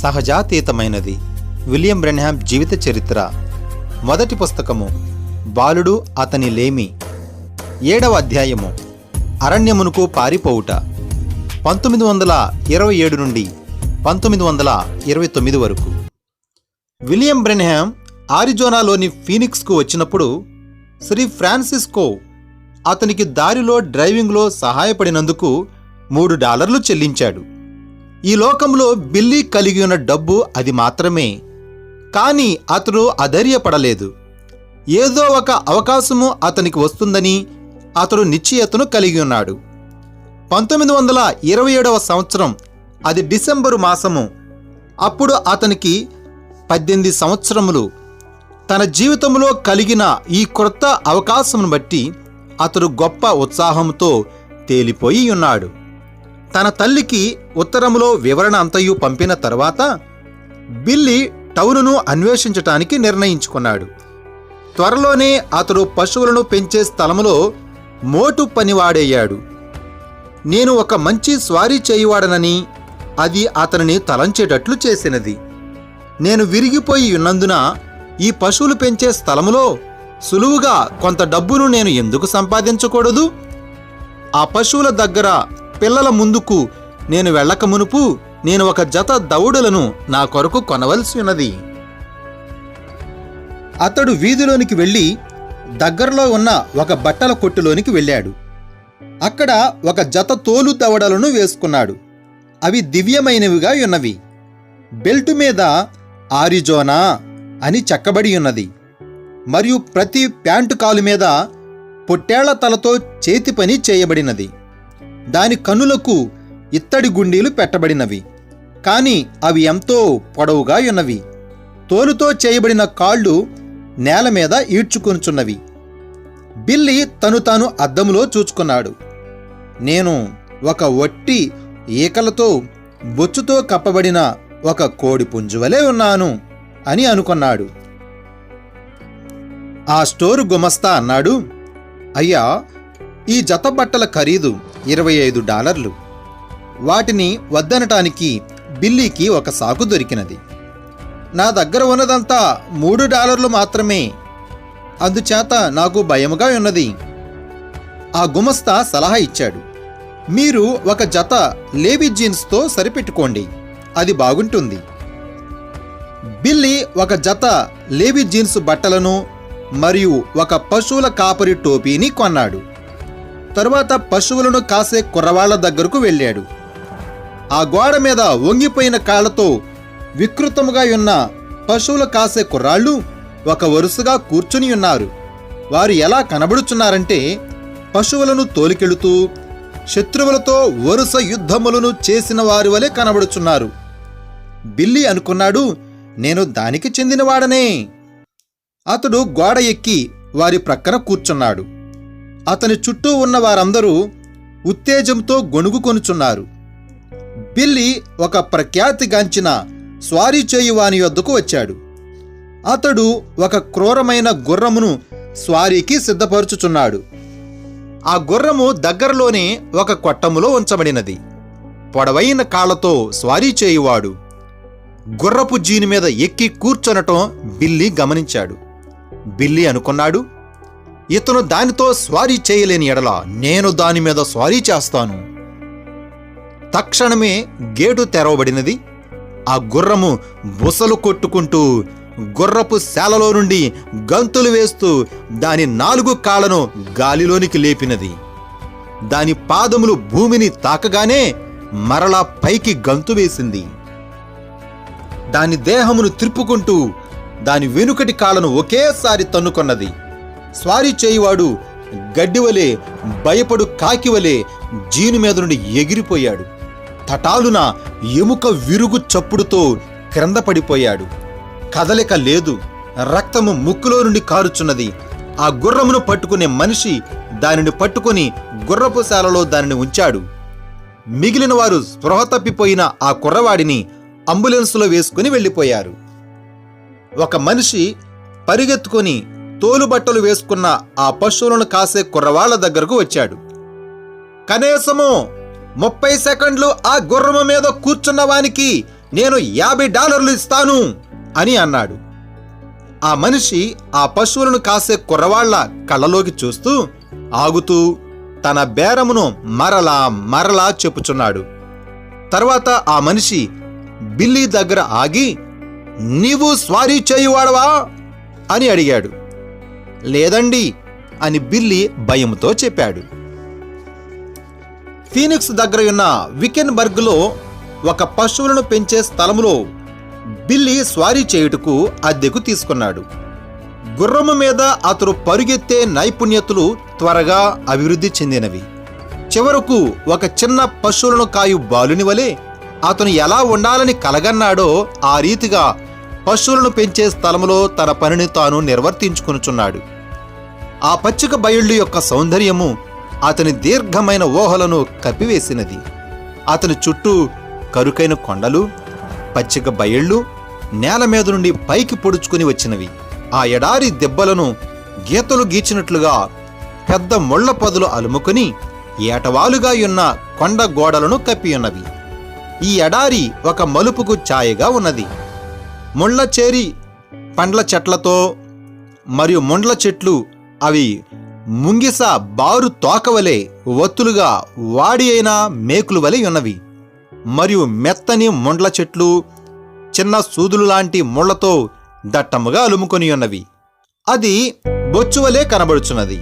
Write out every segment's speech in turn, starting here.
సహజాతీతమైనది. William Branham జీవిత చరిత్ర. మొదటి పుస్తకము బాలుడు అతని లేమి. 7వ అధ్యాయము అరణ్యమునకు పారిపోవుట. 1927 నుండి 1929 వరకు. విలియం బ్రెన్హామ్ ఆరిజోనాలోని ఫీనిక్స్కు వచ్చినప్పుడు శ్రీ ఫ్రాన్సిస్కో అతనికి దారిలో డ్రైవింగ్లో సహాయపడినందుకు $3 చెల్లించాడు. ఈ లోకంలో బిల్లీ కలిగి ఉన్న డబ్బు అది మాత్రమే. కానీ అతడు అధైర్యపడలేదు. ఏదో ఒక అవకాశము అతనికి వస్తుందని అతడు నిశ్చయతను కలిగి ఉన్నాడు. 1927వ సంవత్సరం అది డిసెంబరు మాసము. అప్పుడు అతనికి 18 సంవత్సరములు. తన జీవితంలో కలిగిన ఈ క్రొత్త అవకాశమును బట్టి అతడు గొప్ప ఉత్సాహంతో తేలిపోయి ఉన్నాడు. తన తల్లికి ఉత్తరములో వివరణ అంతయు పంపిన తర్వాత బిల్లీ టౌనును అన్వేషించటానికి నిర్ణయించుకున్నాడు. త్వరలోనే అతడు పశువులను పెంచే స్థలములో మోటు పనివాడయ్యాడు. నేను ఒక మంచి స్వారీ చేయువాడనని అది అతనిని తలంచేటట్లు చేసినది. నేను విరిగిపోయి ఉన్నందున ఈ పశువులు పెంచే స్థలములో సులువుగా కొంత డబ్బును నేను ఎందుకు సంపాదించకూడదు? ఆ పశువుల దగ్గర పిల్లల ముందుకు నేను వెళ్ళక మునుపు నేను ఒక జత దవడులను నా కొరకు కొనవలసి ఉన్నది. అతడు వీధిలోనికి వెళ్ళి దగ్గరలో ఉన్న ఒక బట్టల కొట్టులోనికి వెళ్ళాడు. అక్కడ ఒక జత తోలు దవడలను వేసుకున్నాడు. అవి దివ్యమైనవిగా ఉన్నవి. బెల్టు మీద ఆరిజోనా అని చెక్కబడి ఉన్నది. మరియు ప్రతి ప్యాంటు కాలు మీద పొట్టేళ్ల తలతో చేతి పని చేయబడినది. దాని కన్నులకు ఇత్తడి గుండీలు పెట్టబడినవి. కాని అవి ఎంతో పొడవుగా ఉన్నవి. తోలుతో చేయబడిన కాళ్ళు నేల మీద ఈడ్చుకొనుచున్నవి. బిల్లీ తను తాను అద్దములో చూచుకున్నాడు. నేను ఒక వట్టి ఈకలతో బొచ్చుతో కప్పబడిన ఒక కోడి పుంజువలే ఉన్నాను అని అనుకున్నాడు. ఆ స్టోరు గుమస్తా అన్నాడు, అయ్యా, ఈ జత బట్టల ఖరీదు $25. వాటిని వద్దనటానికి బిల్లీకి ఒక సాకు దొరికినది. నా దగ్గర ఉన్నదంతా $3 మాత్రమే. అందుచేత నాకు భయముగా ఉన్నది. ఆ గుమస్తా సలహా ఇచ్చాడు, మీరు ఒక జత లేవీ జీన్స్తో సరిపెట్టుకోండి, అది బాగుంటుంది. బిల్లీ ఒక జత లేవీ జీన్స్ బట్టలను మరియు ఒక పశువుల కాపరి టోపీని కొన్నాడు. తరువాత పశువులను కాసే కుర్రవాళ్ల దగ్గరకు వెళ్ళాడు. ఆ గోడ మీద వంగిపోయిన కాళ్లతో వికృతముగా ఉన్న పశువులు కాసే కుర్రాళ్ళు ఒక వరుసగా కూర్చుని ఉన్నారు. వారు ఎలా కనబడుచున్నారంటే పశువులను తోలికెళుతూ శత్రువులతో వరుస యుద్ధములను చేసిన వారి వలె కనబడుచున్నారు. బిల్లీ అనుకున్నాడు, నేను దానికి చెందినవాడనే. అతడు గోడ ఎక్కి వారి ప్రక్కన కూర్చున్నాడు. అతని చుట్టూ ఉన్న వారందరూ ఉత్తేజంతో గొణుగుకొనుచున్నారు. బిల్లీ ఒక ప్రఖ్యాతిగాంచిన స్వారీ చేయువాని యొద్దకు వచ్చాడు. అతడు ఒక క్రూరమైన గుర్రమును స్వారీకి సిద్ధపరుచుచున్నాడు. ఆ గుర్రము దగ్గరలోనే ఒక కొట్టములో ఉంచబడినది. పొడవైన కాళ్లతో స్వారీ చేయువాడు గుర్రపు జీని మీద ఎక్కి కూర్చొనటం బిల్లీ గమనించాడు. బిల్లీ అనుకున్నాడు, ఇతను దానితో స్వారీ చేయలేని ఎడల నేను దాని మీద స్వారీ చేస్తాను. తక్షణమే గేటు తెరవబడినది. ఆ గుర్రము బుసలు కొట్టుకుంటూ గుర్రపు శాలలో నుండి గంతులు వేస్తూ దాని 4 కాళ్లను గాలిలోనికి లేపినది. దాని పాదములు భూమిని తాకగానే మరలా పైకి గంతు వేసింది. దాని దేహమును త్రిప్పుకుంటూ దాని వెనుకటి కాళ్లను ఒకేసారి తన్నుకొన్నది. స్వారీ చేయువాడు గడ్డివలే భయపడు కాకివలే జీను మీద నుండి ఎగిరిపోయాడు. తటాలున ఎముక విరుగు చప్పుడుతో క్రింద పడిపోయాడు. కదలిక లేదు. రక్తము ముక్కులో నుండి కారుచున్నది. ఆ గుర్రమును పట్టుకునే మనిషి దానిని పట్టుకుని గుర్రపు శాలలో దానిని ఉంచాడు. మిగిలిన వారు స్పృహ తప్పిపోయిన ఆ కుర్రవాడిని అంబులెన్సులో వేసుకుని వెళ్ళిపోయారు. ఒక మనిషి పరిగెత్తుకుని తోలుబట్టలు వేసుకున్న ఆ పశువులను కాసే కుర్రవాళ్ల దగ్గరకు వచ్చాడు. కనీసము 30 సెకండ్లు ఆ గుర్రము మీద కూర్చున్న వానికి నేను $50 ఇస్తాను అని అన్నాడు. ఆ మనిషి ఆ పశువులను కాసే కుర్రవాళ్ల కళ్ళలోకి చూస్తూ ఆగుతూ తన బేరమును మరలా చెప్పుచున్నాడు. తర్వాత ఆ మనిషి బిల్లీ దగ్గర ఆగి, నీవు స్వారీ చేయువాడవా అని అడిగాడు. లేదండి అని బిల్లీ భయంతో చెప్పాడు. ఫీనిక్స్ దగ్గర ఉన్న వికెన్బర్గ్లో ఒక పశువులను పెంచే స్థలములో బిల్లీ స్వారీ చేయుటకు అద్దెకు తీసుకున్నాడు. గుర్రము మీద అతడు పరుగెత్తే నైపుణ్యతలు త్వరగా అభివృద్ధి చెందినవి. చివరకు ఒక చిన్న పశువులను కాయు బాలుని వలె అతను ఎలా ఉండాలని కలగన్నాడో ఆ రీతిగా పశువులను పెంచే స్థలములో తన పనిని తాను నిర్వర్తించుకొనుచున్నాడు. ఆ పచ్చిక బయళ్ళు యొక్క సౌందర్యము అతని దీర్ఘమైన ఊహలను కప్పివేసినది. అతని చుట్టూ కరుకైన కొండలు, పచ్చిక బయళ్ళు నేల మీద నుండి పైకి పొడుచుకుని వచ్చినవి. ఆ ఎడారి దెబ్బలను గీతలు గీచినట్లుగా పెద్ద ముళ్ల పొదలు అలుముకుని ఏటవాలుగా ఉన్న కొండ గోడలను కప్పియున్నవి. ఈ ఎడారి ఒక మలుపుకు ఛాయగా ఉన్నది. ముళ్ల చేరి పండ్ల చెట్లతో మరియు ముండ్ల చెట్లు అవి ముంగిస బారు తోకవలే ఒత్తులుగా వాడి అయిన మేకులు వలె ఉన్నవి. మరియు మెత్తని ముండ్ల చెట్లు చిన్న సూదులు లాంటి ముళ్లతో దట్టముగా అలుముకొని ఉన్నవి. అది బొచ్చువలే కనబడుచున్నది.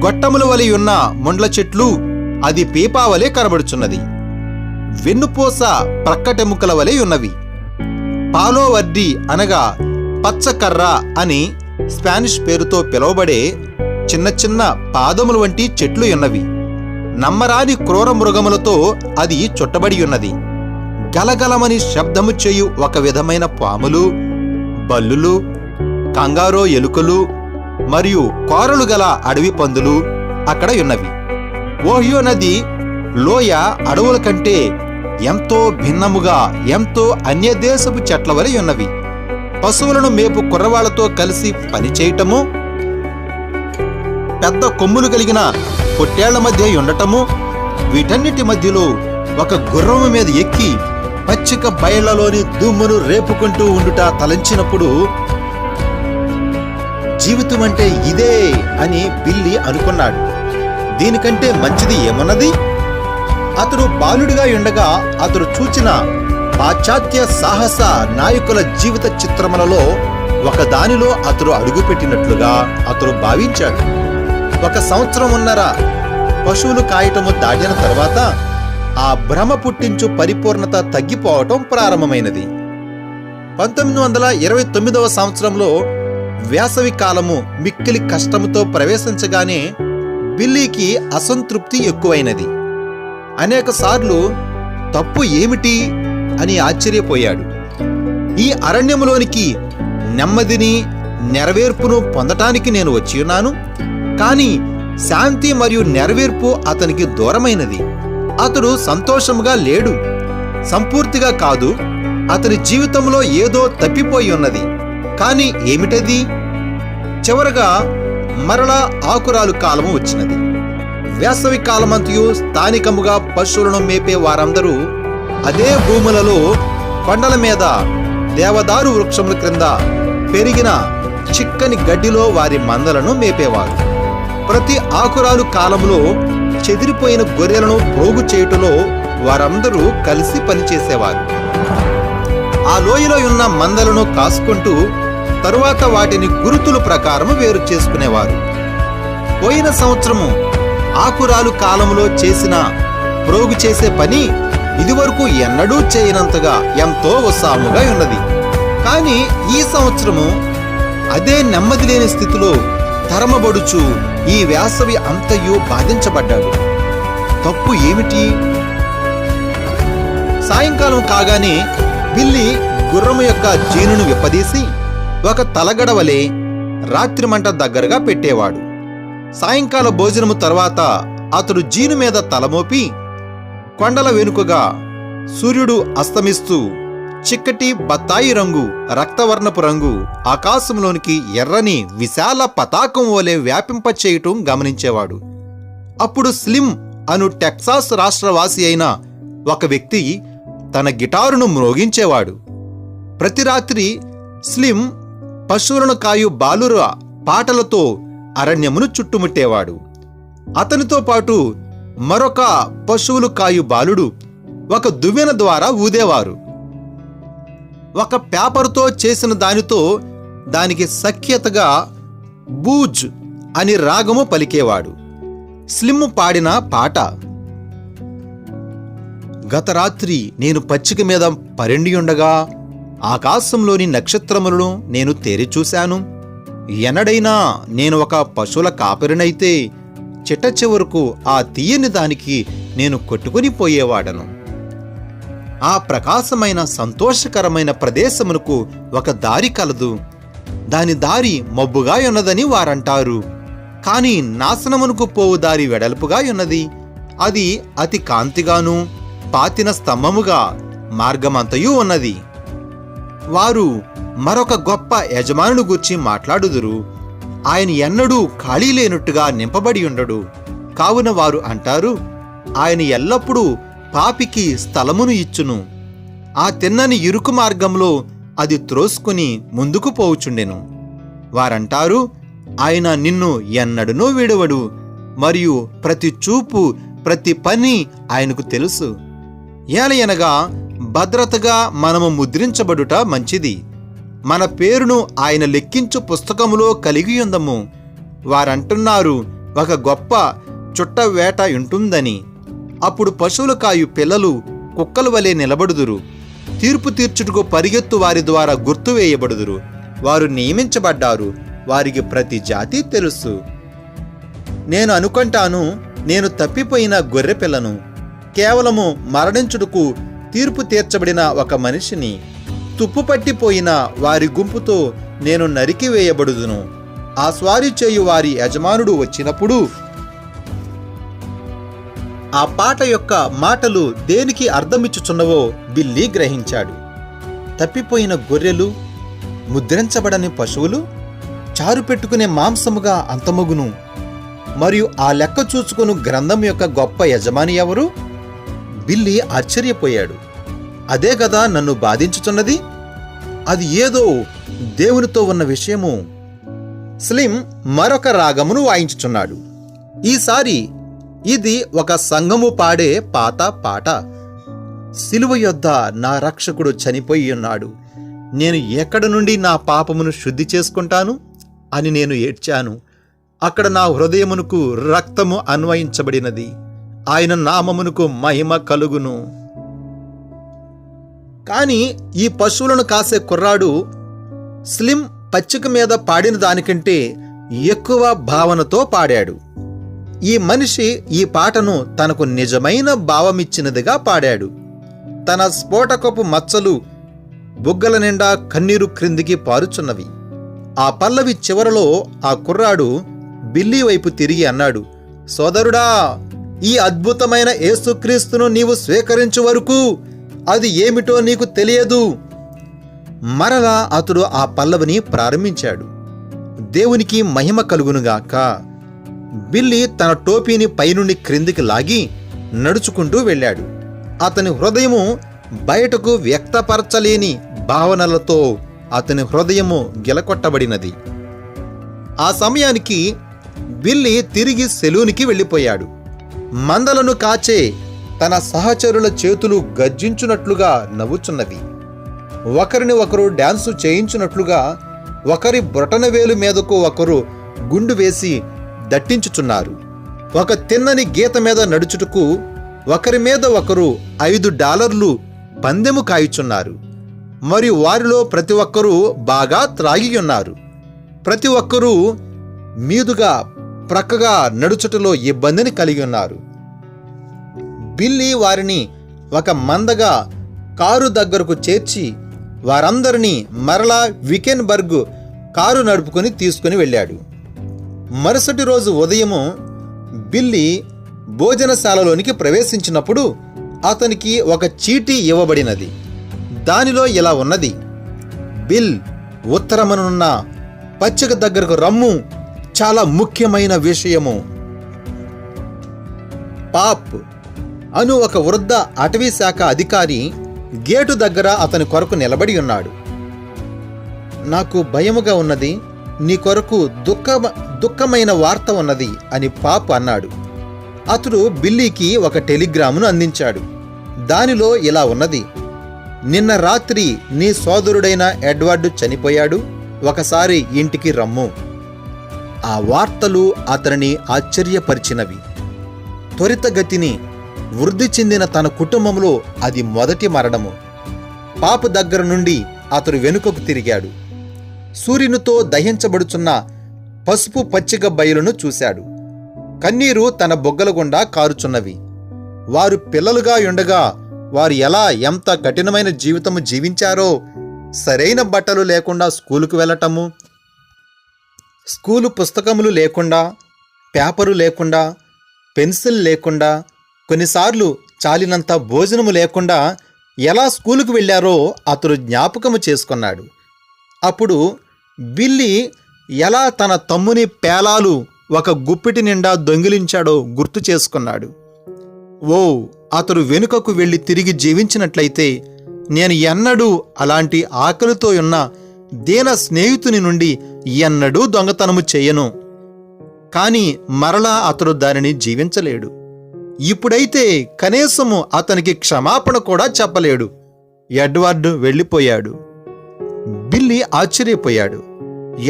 గొట్టముల వలె ఉన్న ముండ్ల చెట్లు అది పీపావలే కనబడుచున్నది. వెన్నుపూస ప్రక్కటెముకల వలె ఉన్నవి. పాలోవర్డి అనగా పచ్చకర్ర అని స్పానిష్ పేరుతో పిలువబడే చిన్న చిన్న పాదముల వంటి చెట్లు ఉన్నవి. నమ్మరాని క్రూర మృగములతో అది చుట్టబడి ఉన్నది. గలగలమని శబ్దము చేయు ఒక విధమైన పాములు, బల్లులు, కంగారో ఎలుకలు మరియు కోరలు గల అడవి పందులు అక్కడ ఉన్నవి. ఓహియో నది లోయ అడవుల కంటే ఎంతో భిన్నముగా ఎంతో అన్యదేశపు చెట్ల వలె ఉన్నవి. పశువులను మేపు కుర్రవాళ్లతో కలిసి పనిచేయటము, పెద్ద కొమ్ములు కలిగిన పొట్టేళ్ల మధ్య ఉండటము, వీటన్నిటి మధ్యలో ఒక గుర్రము మీద ఎక్కి పచ్చిక బయళ్లలోని దుమ్మును రేపుకుంటూ ఉండుట తలంచినప్పుడు జీవితం అంటే ఇదే అని బిల్లీ అనుకున్నాడు. దీనికంటే మంచిది ఏమున్నది? అతడు బాలుడిగా ఉండగా అతడు చూచిన పాశ్చాత్య సాహస నాయకుల జీవిత చిత్రములలో ఒకదానిలో అతడు అడుగుపెట్టినట్లుగా అతడు భావించాడు. 1 సంవత్సరమున్నర పశువులు కాయటము దాటిన తర్వాత ఆ భ్రమ పుట్టించు పరిపూర్ణత తగ్గిపోవటం ప్రారంభమైనది. 1929వ సంవత్సరంలో వేసవి కాలము మిక్కిలి కష్టముతో ప్రవేశించగానే బిల్లీకి అసంతృప్తి ఎక్కువైనది. అనేక సార్లు తప్పు ఏమిటి అని ఆశ్చర్యపోయాడు. ఈ అరణ్యములోనికి నెమ్మదిని నెరవేర్పును పొందటానికి నేను వచ్చియున్నాను, కానీ శాంతి మరియు నెరవేర్పు అతనికి దూరమైనది. అతడు సంతోషముగా లేడు. సంపూర్తిగా కాదు, అతని జీవితంలో ఏదో తప్పిపోయి ఉన్నది. కానీ ఏమిటది? చివరగా మరలా ఆకురాలు కాలము వచ్చినది. వేసవి కాలమంతయు స్థానికముగా పశువులను మేపే వారందరూ అదే భూములలో కొండల మీద దేవదారు వృక్షముల క్రింద పెరిగిన చిక్కని గడ్డిలో వారి మందలను మేపేవారు. ప్రతి ఆకురాలు కాలంలో చెదిరిపోయిన గొర్రెలను పోగు చేయుటలో వారందరూ కలిసి పనిచేసేవారు. ఆ లోయలో ఉన్న మందలను కాసుకుంటూ తరువాత వాటిని గురుతుల ప్రకారము వేరు చేసుకునేవారు. పోయిన సంవత్సరము ఆకురాలు కాలంలో చేసిన ప్రోగు చేసే పని ఇదివరకు ఎన్నడూ చేయనంతగా ఎంతో ఉత్సాహముగా ఉన్నది. కానీ ఈ సంవత్సరము అదే నెమ్మది లేని స్థితిలో తరమబడుచు ఈ వేసవి అంతయు బాధించబడ్డాడు. తప్పు ఏమిటి? సాయంకాలం కాగానే బిల్లీ గుర్రము యొక్క జీనును విప్పదీసి ఒక తలగడవలే రాత్రి మంట దగ్గరగా పెట్టేవాడు. సాయంకాల భోజనము తర్వాత అతడు జీను మీద తలమోపి కొండల వెనుకగా సూర్యుడు అస్తమిస్తూ చిక్కటి బత్తాయి రంగు, రక్తవర్ణపు రంగు ఆకాశంలోనికి ఎర్రని విశాల పతాకం వలె వ్యాపింపచేయటం గమనించేవాడు. అప్పుడు స్లిమ్ అను టెక్సాస్ రాష్ట్రవాసి అయిన ఒక వ్యక్తి తన గిటారును మ్రోగించేవాడు. ప్రతి రాత్రి స్లిమ్ పశువులను కాయు బాలుర పాటలతో అరణ్యమును చుట్టుముట్టేవాడు. అతనితో పాటు మరొక పశువులు కాయు బాలుడు ఒక దువ్వెన ద్వారా ఊదేవారు. ఒక పేపరుతో చేసిన దానితో దానికి సఖ్యతగా బూజ్ అని రాగము పలికేవాడు. స్లిమ్ పాడిన పాట: గత రాత్రి నేను పచ్చిక మీద పరెండియుండగా ఆకాశంలోని నక్షత్రములను నేను తేరిచూశాను. ఎన్నడైనా నేను ఒక పశువుల కాపరినైతే చిట్ట చివరకు ఆ తీయని దానికి నేను కొట్టుకుని పోయేవాడను. ఆ ప్రకాశమైన సంతోషకరమైన ప్రదేశమునకు ఒక దారి కలదు. దాని దారి మబ్బుగా ఉన్నదని వారంటారు. కాని నాశనమునకు పోవు దారి వెడల్పుగా ఉన్నది. అది అతి కాంతిగాను పాతిన స్తంభముగా మార్గమంతయు ఉన్నది. వారు మరొక గొప్ప యజమానుని గూర్చి మాట్లాడుదురు. ఆయన ఎన్నడూ ఖాళీ లేనట్టుగా నింపబడి ఉండడు. కావున వారు అంటారు, ఆయన ఎల్లప్పుడూ పాపికి స్థలమును ఇచ్చును. ఆ తిన్నని ఇరుకు మార్గంలో అది త్రోసుకుని ముందుకు పోవుచుండెను. వారంటారు, ఆయన నిన్ను ఎన్నడనూ విడవడు, మరియు ప్రతి చూపు ప్రతి పని ఆయనకు తెలుసు. ఏలయనగా భద్రతగా మనము ముద్రించబడుట మంచిది. మన పేరును ఆయన లెక్కించు పుస్తకములో కలిగియుందము. వారంటున్నారు, ఒక గొప్ప చుట్ట వేట ఉంటుందని. అప్పుడు పశువుల కాయు పిల్లలు కుక్కల వలె నిలబడుదురు. తీర్పు తీర్చుటకు పరిగెత్తు వారి ద్వారా గుర్తువేయబడుదురు. వారు నియమించబడ్డారు. వారికి ప్రతి జాతి తెలుసు. నేను అనుకుంటాను, నేను తప్పిపోయిన గొర్రె పిల్లను, కేవలము మరణించుటకు తీర్పు తీర్చబడిన ఒక మనిషిని. తుప్పుపట్టిపోయిన వారి గుంపుతో నేను నరికివేయబడుదును. ఆ స్వారీ చేయు వారి యజమానుడు వచ్చినప్పుడు ఆ పాట యొక్క మాటలు దేనికి అర్థమిచ్చుచున్నవో బిల్లీ గ్రహించాడు. తప్పిపోయిన గొర్రెలు, ముద్రించబడని పశువులు చారు పెట్టుకునే మాంసముగా అంతమగును. మరియు ఆ లెక్క చూచుకుని గ్రంథం యొక్క గొప్ప యజమాని ఎవరు? బిల్లీ ఆశ్చర్యపోయాడు. అదే కదా నన్ను బాధించుచున్నది. అది ఏదో దేవునితో ఉన్న విషయము. స్లిమ్ మరొక రాగమును వాయించుచున్నాడు. ఈసారి ఇది ఒక సంఘము పాడే పాత పాట. సిలువ యొద్ద నా రక్షకుడు చనిపోయి ఉన్నాడు. నేను ఎక్కడ నుండి నా పాపమును శుద్ధి చేసుకుంటాను అని నేను ఏడ్చాను. అక్కడ నా హృదయమునకు రక్తము అన్వయించబడినది. ఆయన నామమునకు మహిమ కలుగును. కాని ఈ పశువులను కాసే కుర్రాడు స్లిమ్ పచ్చిక మీద పాడిన దానికంటే ఎక్కువ భావనతో పాడాడు. ఈ మనిషి ఈ పాటను తనకు నిజమైన భావమిచ్చినదిగా పాడాడు. తన స్ఫోటకపు మచ్చలు బుగ్గల నిండా కన్నీరు క్రిందికి పారుచున్నవి. ఆ పల్లవి చివరలో ఆ కుర్రాడు బిల్లీ వైపు తిరిగి అన్నాడు, సోదరుడా, ఈ అద్భుతమైన యేసుక్రీస్తును నీవు స్వీకరించు వరకు అది ఏమిటో నీకు తెలియదు. మరలా అతడు ఆ పల్లవిని ప్రారంభించాడు. దేవునికి మహిమ కలుగునుగాక. బిల్లీ తన టోపీని పైనుండి క్రిందికి లాగి నడుచుకుంటూ వెళ్ళాడు. అతని హృదయము బయటకు వ్యక్తపరచలేని భావనలతో అతని హృదయము గిలకొట్టబడినది. ఆ సమయానికి బిల్లీ తిరిగి సెలూనికి వెళ్ళిపోయాడు. మందలను కాచే తన సహచరుల చేతులు గర్జించున్నట్లుగా నవ్వుచున్నవి. ఒకరిని ఒకరు డాన్సు చేయించున్నట్లుగా ఒకరి బ్రొటనవేలు మీదకు ఒకరు గుండు వేసి దట్టించుచున్నారు. ఒక తిన్నని గీత మీద నడుచుటకు ఒకరి మీద ఒకరు $5 పందెము కాయుచున్నారు. మరియు వారిలో ప్రతి ఒక్కరూ బాగా త్రాగి ఉన్నారు. ప్రతి ఒక్కరూ మీదుగా ప్రక్కగా నడుచుటలో ఇబ్బందిని కలిగి ఉన్నారు. బిల్లీ వారిని ఒక మందగా కారు దగ్గరకు చేర్చి వారందరినీ మరలా వికెన్బర్గ్ కారు నడుపుకొని తీసుకుని వెళ్ళాడు. మరుసటి రోజు ఉదయము బిల్లీ భోజనశాలలోనికి ప్రవేశించినప్పుడు అతనికి ఒక చీటీ ఇవ్వబడినది. దానిలో ఇలా ఉన్నది, బిల్, ఉత్తరమునున్న పచ్చిక దగ్గరకు రమ్ము, చాలా ముఖ్యమైన విషయము. పాప్ అను ఒక వృద్ధ అటవీ శాఖ అధికారి గేటు దగ్గర అతని కొరకు నిలబడి ఉన్నాడు. నాకు భయముగా ఉన్నది, నీ కొరకు దుఃఖమైన వార్త ఉన్నది అని పాప్ అన్నాడు. అతడు బిల్లీకి ఒక టెలిగ్రామును అందించాడు. దానిలో ఇలా ఉన్నది: నిన్న రాత్రి నీ సోదరుడైన ఎడ్వర్డ్ చనిపోయాడు, ఒకసారి ఇంటికి రమ్ము. ఆ వార్తలు అతనిని ఆశ్చర్యపరిచినవి. త్వరితగతిని వృద్ధి చెందిన తన కుటుంబంలో అది మొదటి మరణము. పాప దగ్గర నుండి అతడు వెనుకకు తిరిగాడు. సూర్యునితో దహించబడుచున్న పసుపు పచ్చిక బయలును చూశాడు. కన్నీరు తన బొగ్గల గుండా కారుచున్నవి. వారు పిల్లలుగా ఉండగా వారు ఎలా ఎంత కఠినమైన జీవితము జీవించారో! సరైన బట్టలు లేకుండా స్కూలుకు వెళ్ళటము, స్కూలు పుస్తకములు లేకుండా, పేపరు లేకుండా, పెన్సిల్ లేకుండా, కొన్నిసార్లు చాలినంత భోజనము లేకుండా ఎలా స్కూలుకు వెళ్ళారో అతడు జ్ఞాపకము చేసుకున్నాడు. అప్పుడు బిల్లీ ఎలా తన తమ్ముని పేలాలు ఒక గుప్పిటి నిండా దొంగిలించాడో గుర్తు చేసుకున్నాడు. అతడు వెనుకకు వెళ్ళి తిరిగి జీవించినట్లయితే నేను ఎన్నడూ అలాంటి ఆకలితో ఉన్న దీన స్నేహితుని నుండి ఎన్నడూ దొంగతనము చేయను. కాని మరలా అతడు దానిని జీవించలేడు. ఇప్పుడైతే కనీసము అతనికి క్షమాపణ కూడా చెప్పలేడు. ఎడ్వర్డ్ వెళ్ళిపోయాడు. బిల్లీ ఆశ్చర్యపోయాడు.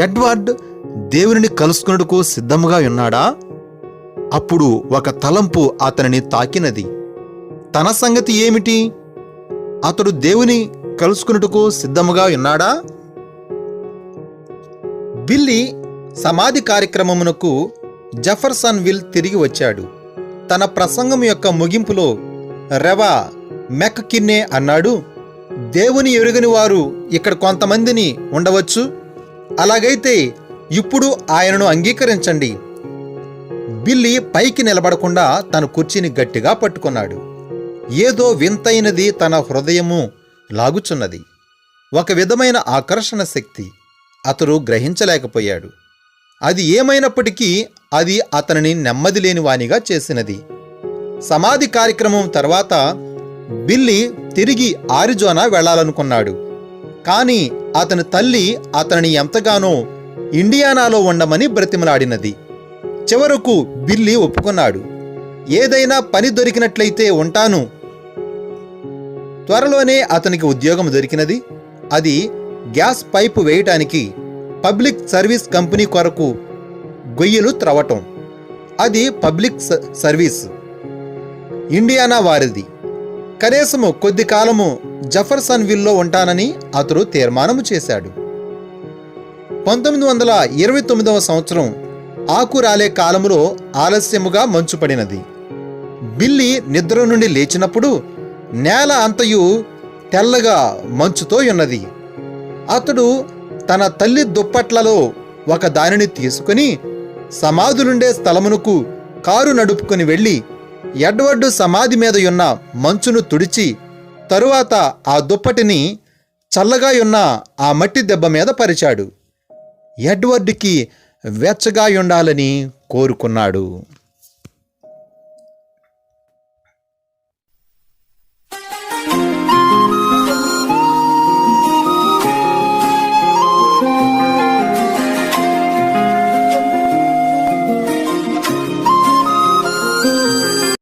ఎడ్వర్డ్ దేవుని కలుసుకున్నట్టుకు సిద్ధముగా ఉన్నాడా? అప్పుడు ఒక తలంపు అతనిని తాకినది. తన సంగతి ఏమిటి? అతడు దేవుని కలుసుకున్నట్టుకు సిద్ధముగా ఉన్నాడా? బిల్లీ సమాధి కార్యక్రమమునకు జెఫర్సన్విల్ తిరిగి వచ్చాడు. తన ప్రసంగం యొక్క ముగింపులో రెవా మెక్కిన్నె అన్నాడు: దేవుని ఎరుగని వారు ఇక్కడ కొంతమందిని ఉండవచ్చు. అలాగైతే ఇప్పుడు ఆయనను అంగీకరించండి. బిల్లీ పైకి నిలబడకుండా తన కుర్చీని గట్టిగా పట్టుకున్నాడు. ఏదో వింతైనది తన హృదయము లాగుచున్నది. ఒక విధమైన ఆకర్షణ శక్తి. అతడు గ్రహించలేకపోయాడు. అది ఏమైనప్పటికీ అది అతనిని నెమ్మది లేని వానిగా చేసినది. సమాధి కార్యక్రమం తర్వాత బిల్లీ తిరిగి ఆరిజోనా వెళ్లాలనుకున్నాడు. కాని అతని తల్లి అతనిని ఎంతగానో ఇండియానాలో ఉండమని బ్రతిమలాడినది. చివరకు బిల్లీ ఒప్పుకున్నాడు. ఏదైనా పని దొరికినట్లయితే ఉంటాను. త్వరలోనే అతనికి ఉద్యోగం దొరికినది. అది గ్యాస్ పైపు వేయటానికి పబ్లిక్ సర్వీస్ కంపెనీ కొరకు గొయ్యలు త్రవ్వటం. అది పబ్లిక్ సర్వీస్, ఇండియానా వారిది. కనీసము కొద్ది కాలము జెఫర్సన్విల్లో ఉంటానని అతడు తీర్మానము చేశాడు. 1929వ సంవత్సరం ఆకురాలే కాలములో ఆలస్యముగా మంచు పడినది. బిల్లీ నిద్ర నుండి లేచినప్పుడు నేల అంతయు తెల్లగా మంచుతో ఉన్నది. అతడు తన తల్లి దుప్పట్లలో ఒక దానిని తీసుకుని సమాధులుండే స్థలమునకు కారు నడుపుకొని వెళ్ళి ఎడ్వర్డ్ సమాధి మీద ఉన్న మంచును తుడిచి తరువాత ఆ దుప్పటిని చల్లగా ఉన్న ఆ మట్టి దెబ్బ మీద పరిచాడు. ఎడ్వర్డ్కి వెచ్చగా ఉండాలని కోరుకున్నాడు.